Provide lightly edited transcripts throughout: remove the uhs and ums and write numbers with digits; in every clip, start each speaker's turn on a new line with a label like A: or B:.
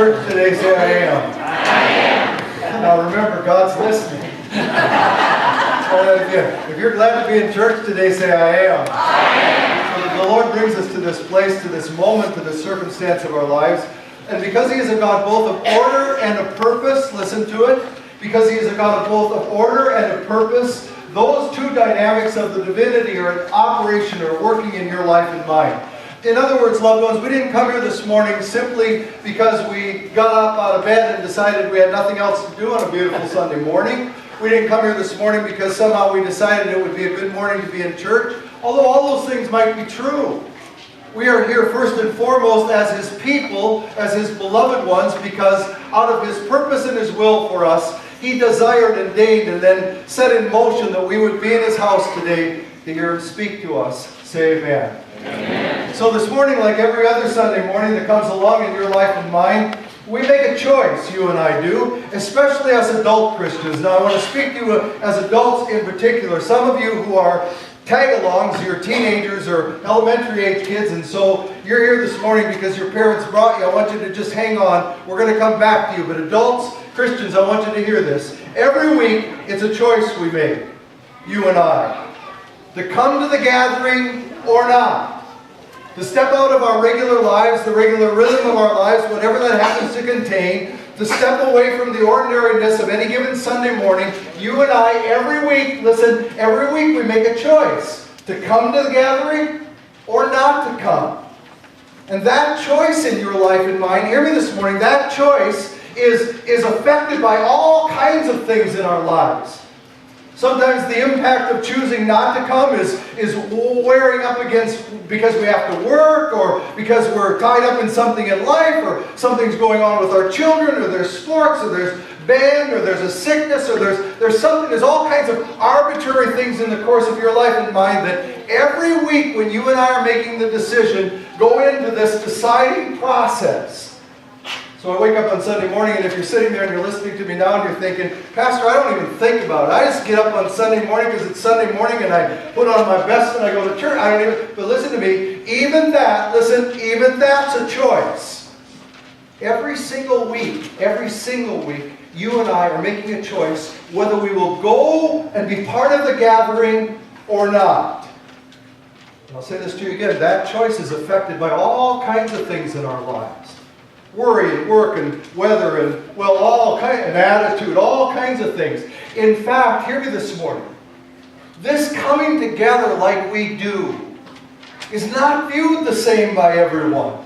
A: Church today, say I am. I am. Now remember, God's listening. If you're glad to be in church today, say I am. I am. So the Lord brings us to this place, to this moment, to this circumstance of our lives. And because He is a God both of order and of purpose, listen to it, because He is a God of both of order and of purpose, those two dynamics of the divinity are in operation or working in your life and mine. In other words, loved ones, we didn't come here this morning simply because we got up out of bed and decided we had nothing else to do on a beautiful Sunday morning. We didn't come here this morning because somehow we decided it would be a good morning to be in church, although all those things might be true. We are here first and foremost as His people, as His beloved ones, because out of His purpose and His will for us, He desired and deigned and then set in motion that we would be in His house today to hear Him speak to us. Say amen. Amen. So this morning, like every other Sunday morning that comes along in your life and mine, we make a choice, you and I do, especially as adult Christians. Now I want to speak to you as adults in particular. Some of you who are tag-alongs, you're teenagers or elementary age kids, and so you're here this morning because your parents brought you. I want you to just hang on. We're going to come back to you. But adults, Christians, I want you to hear this. Every week, it's a choice we make, you and I, to come to the gathering or not. To step out of our regular lives, the regular rhythm of our lives, whatever that happens to contain, to step away from the ordinariness of any given Sunday morning, you and I, every week, listen, every week we make a choice to come to the gathering or not to come. And that choice in your life and mine, hear me this morning, that choice is affected by all kinds of things in our lives. Sometimes the impact of choosing not to come is wearing up against because we have to work or because we're tied up in something in life or something's going on with our children or there's sports or there's band or there's a sickness or there's something, there's all kinds of arbitrary things in the course of your life and mine that every week when you and I are making the decision, go into this deciding process. So I wake up on Sunday morning, and if you're sitting there and you're listening to me now and you're thinking, Pastor, I don't even think about it. I just get up on Sunday morning because it's Sunday morning and I put on my best and I go to church. But listen to me, even that, even that's a choice. Every single week, you and I are making a choice whether we will go and be part of the gathering or not. And I'll say this to you again, that choice is affected by all kinds of things in our lives. Worry and work and weather and, well, all kinds of attitude, all kinds of things. In fact, hear me this morning. This coming together like we do is not viewed the same by everyone.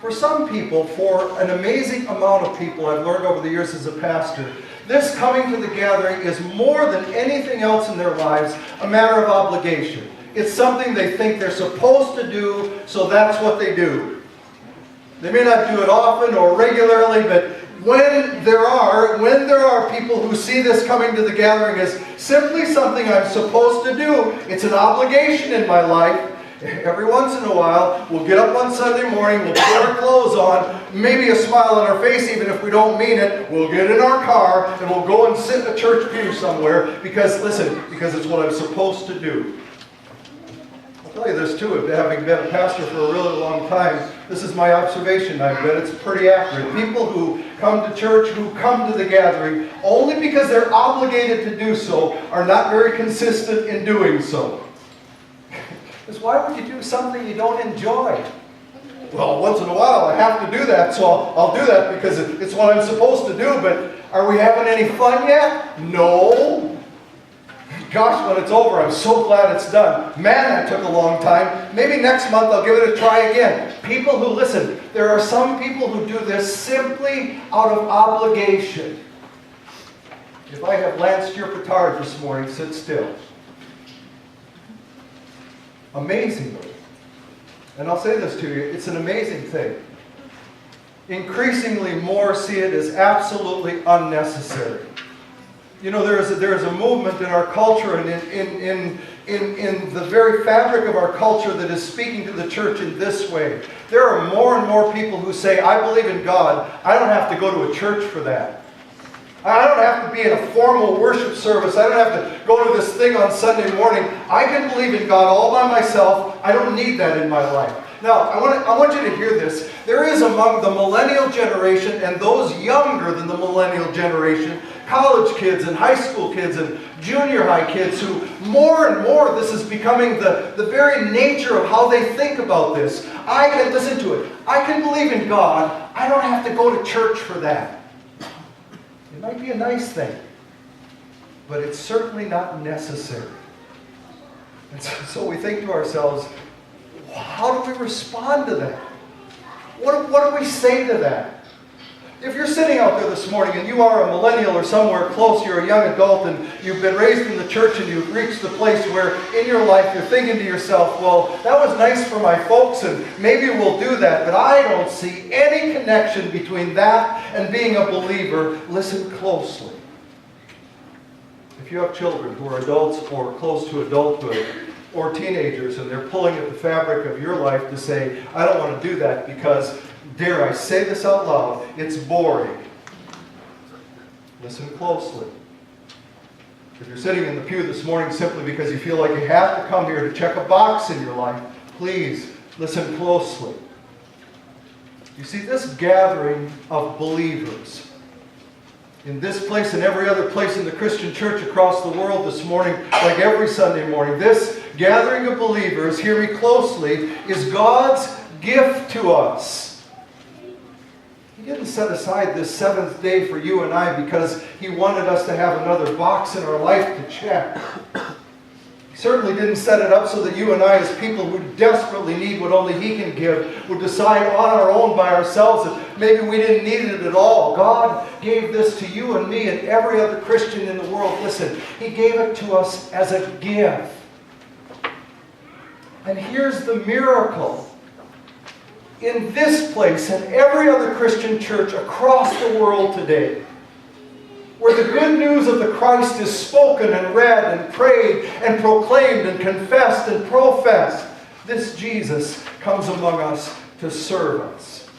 A: For some people, for an amazing amount of people I've learned over the years as a pastor, this coming to the gathering is more than anything else in their lives a matter of obligation. It's something they think they're supposed to do, so that's what they do. They may not do it often or regularly, but when there are people who see this coming to the gathering as simply something I'm supposed to do, it's an obligation in my life. Every once in a while, we'll get up on Sunday morning, we'll put our clothes on, maybe a smile on our face even if we don't mean it. We'll get in our car and we'll go and sit in a church pew somewhere because it's what I'm supposed to do. I'll tell you this too, having been a pastor for a really long time, this is my observation. I bet it's pretty accurate. People who come to church, who come to the gathering, only because they're obligated to do so, are not very consistent in doing so. Because why would you do something you don't enjoy? Well, once in a while I have to do that, so I'll do that because it's what I'm supposed to do, but are we having any fun yet? No. Gosh, when it's over, I'm so glad it's done. Man, that took a long time. Maybe next month I'll give it a try again. People who, listen, there are some people who do this simply out of obligation. If I have lanced your petard this morning, sit still. Amazingly, and I'll say this to you, it's an amazing thing. Increasingly more see it as absolutely unnecessary. You know, there is a movement in our culture and in the very fabric of our culture that is speaking to the church in this way. There are more and more people who say, I believe in God. I don't have to go to a church for that. I don't have to be in a formal worship service. I don't have to go to this thing on Sunday morning. I can believe in God all by myself. I don't need that in my life. Now, I want you to hear this. There is among the millennial generation and those younger than the millennial generation, college kids and high school kids and junior high kids who more and more this is becoming the very nature of how they think about this. I can listen to it. I can believe in God. I don't have to go to church for that. It might be a nice thing, but it's certainly not necessary. And so we think to ourselves, how do we respond to that? What do we say to that? If you're sitting out there this morning and you are a millennial or somewhere close, you're a young adult and you've been raised in the church and you've reached the place where in your life you're thinking to yourself, well, that was nice for my folks and maybe we'll do that, but I don't see any connection between that and being a believer. Listen closely. If you have children who are adults or close to adulthood or teenagers and they're pulling at the fabric of your life to say, I don't want to do that because, dare I say this out loud, it's boring. Listen closely. If you're sitting in the pew this morning simply because you feel like you have to come here to check a box in your life, please listen closely. You see, this gathering of believers in this place and every other place in the Christian church across the world this morning, like every Sunday morning, this gathering of believers, hear me closely, is God's gift to us. He didn't set aside this seventh day for you and I because He wanted us to have another box in our life to check. He certainly didn't set it up so that you and I, as people who desperately need what only He can give, would decide on our own by ourselves that maybe we didn't need it at all. God gave this to you and me and every other Christian in the world. Listen, He gave it to us as a gift. And here's the miracle. In this place and every other Christian church across the world today, where the good news of the Christ is spoken and read and prayed and proclaimed and confessed and professed, this Jesus comes among us to serve us.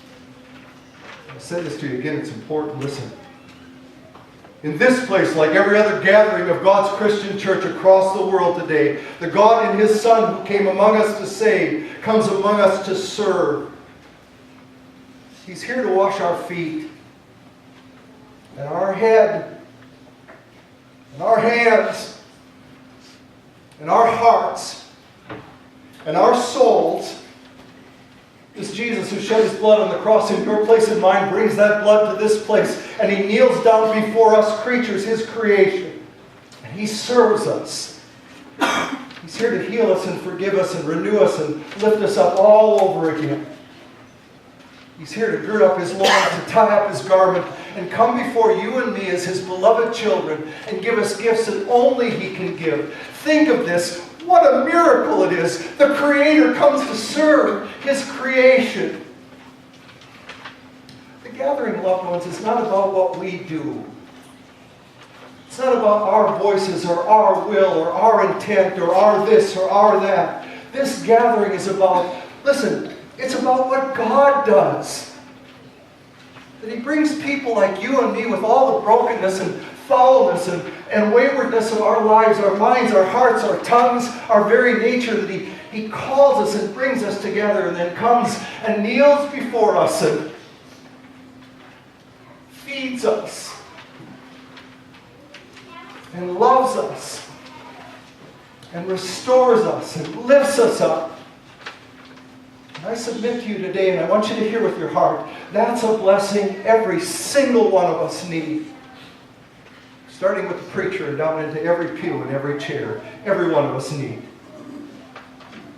A: I'll say this to you again, it's important. Listen. In this place, like every other gathering of God's Christian church across the world today, the God in His Son who came among us to save comes among us to serve. He's here to wash our feet and our head and our hands and our hearts and our souls. This Jesus who shed His blood on the cross in your place and mine brings that blood to this place, and He kneels down before us creatures, His creation, and He serves us. He's here to heal us and forgive us and renew us and lift us up all over again. He's here to gird up His loins, to tie up His garment, and come before you and me as His beloved children and give us gifts that only He can give. Think of this. What a miracle it is. The Creator comes to serve His creation. The gathering, loved ones, is not about what we do. It's not about our voices or our will or our intent or our this or our that. This gathering is about, listen, it's about what God does. That He brings people like you and me with all the brokenness and foulness and waywardness of our lives, our minds, our hearts, our tongues, our very nature, that He calls us and brings us together and then comes and kneels before us and feeds us and loves us and restores us and lifts us up. And I submit to you today, and I want you to hear with your heart, that's a blessing every single one of us need. Starting with the preacher and down into every pew and every chair, every one of us need.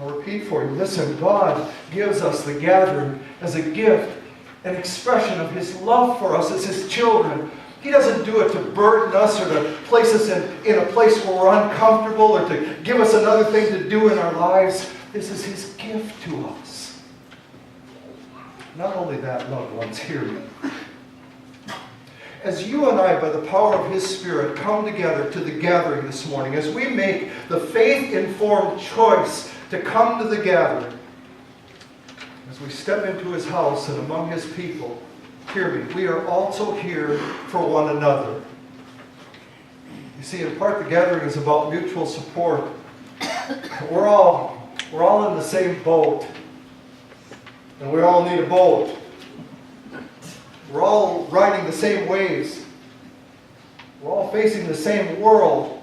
A: I'll repeat for you. Listen, God gives us the gathering as a gift, an expression of His love for us as His children. He doesn't do it to burden us or to place us in a place where we're uncomfortable or to give us another thing to do in our lives. This is His gift to us. Not only that, loved ones, hear me. As you and I, by the power of His Spirit, come together to the gathering this morning, as we make the faith-informed choice to come to the gathering, as we step into His house and among His people, hear me, we are also here for one another. You see, in part, the gathering is about mutual support. We're all in the same boat. And we all need a boat. We're all riding the same waves. We're all facing the same world.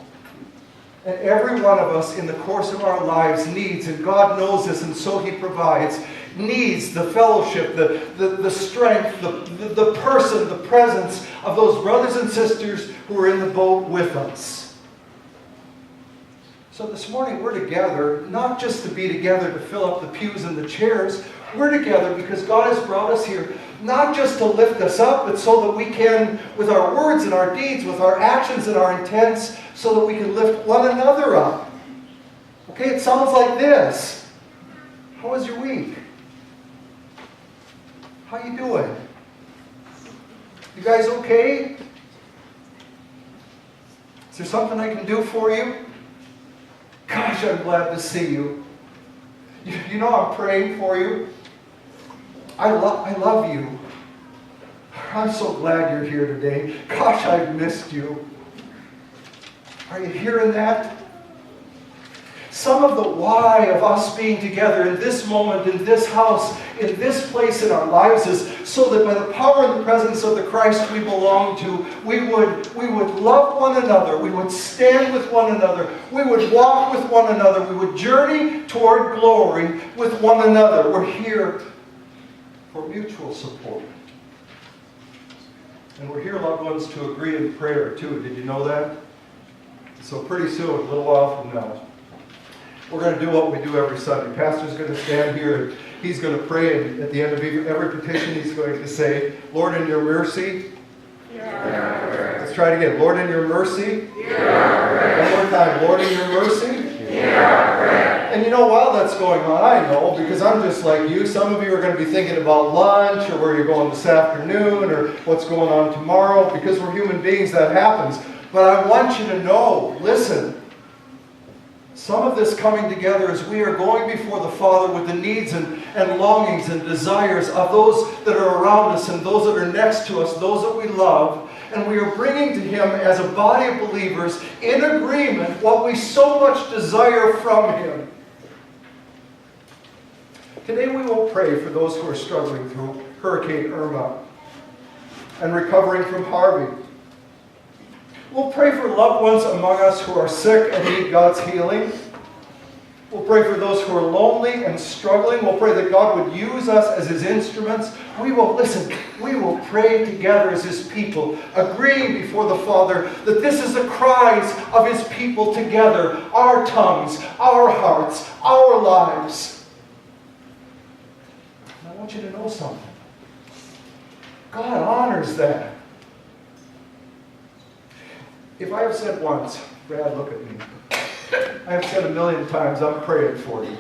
A: And every one of us in the course of our lives needs, and God knows this, and so He provides, needs the fellowship, the strength, the person, the presence of those brothers and sisters who are in the boat with us. So this morning we're together, not just to be together to fill up the pews and the chairs. We're together because God has brought us here, not just to lift us up, but so that we can, with our words and our deeds, with our actions and our intents, so that we can lift one another up. Okay, it sounds like this. How was your week? How you doing? You guys okay? Is there something I can do for you? Gosh, I'm glad to see you. You know I'm praying for you. I love you. I'm so glad you're here today. Gosh, I've missed you. Are you hearing that? Some of the why of us being together in this moment, in this house, in this place in our lives is so that by the power and the presence of the Christ we belong to, we would love one another, we would stand with one another, we would walk with one another, we would journey toward glory with one another. We're here for mutual support. And we're here, loved ones, to agree in prayer too. Did you know that? So pretty soon, a little while from now, we're going to do what we do every Sunday. Pastor's going to stand here and he's going to pray, and at the end of every petition he's going to say, Lord, in your mercy. Let's try it again. Lord, in your mercy. One more time. Lord, in your mercy. And you know, while that's going on, I know, because I'm just like you, some of you are going to be thinking about lunch or where you're going this afternoon or what's going on tomorrow. Because we're human beings, that happens. But I want you to know, listen, some of this coming together is we are going before the Father with the needs and longings and desires of those that are around us and those that are next to us, those that we love. And we are bringing to Him as a body of believers in agreement what we so much desire from Him. Today we will pray for those who are struggling through Hurricane Irma and recovering from Harvey. We'll pray for loved ones among us who are sick and need God's healing. We'll pray for those who are lonely and struggling. We'll pray that God would use us as His instruments. We will pray together as His people, agreeing before the Father that this is the cries of His people together, our tongues, our hearts, our lives. And I want you to know something. God honors that. If I have said once, Brad, look at me. I have said 1,000,000 times, I'm praying for you. You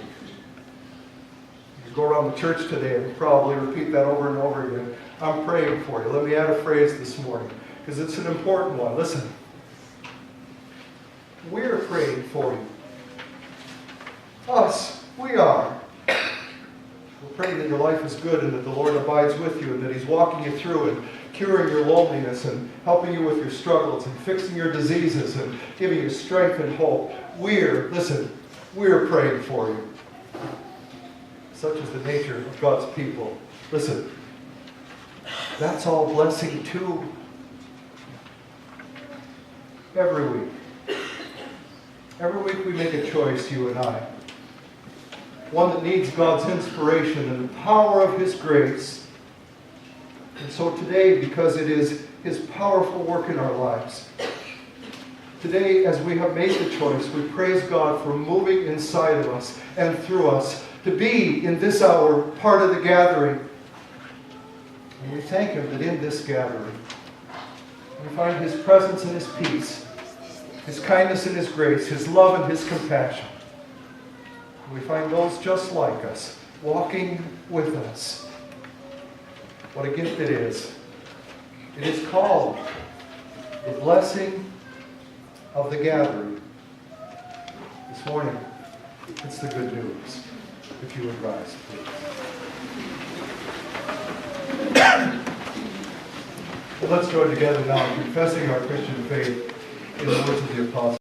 A: go around the church today and probably repeat that over and over again. I'm praying for you. Let me add a phrase this morning, because it's an important one. Listen. We're praying for you. Us, we are. We're praying that your life is good and that the Lord abides with you and that He's walking you through and curing your loneliness and helping you with your struggles and fixing your diseases and giving you strength and hope. We're praying for you. Such is the nature of God's people. Listen, that's all blessing too. Every week we make a choice, you and I. One that needs God's inspiration and the power of His grace. And so today, because it is His powerful work in our lives, today as we have made the choice, we praise God for moving inside of us and through us to be in this hour part of the gathering. And we thank Him that in this gathering we find His presence and His peace, His kindness and His grace, His love and His compassion. We find those just like us, walking with us. What a gift it is. It is called the blessing of the gathering. This morning, it's the good news. If you would rise, please. Well, let's join together now in confessing our Christian faith in the words of the Apostle.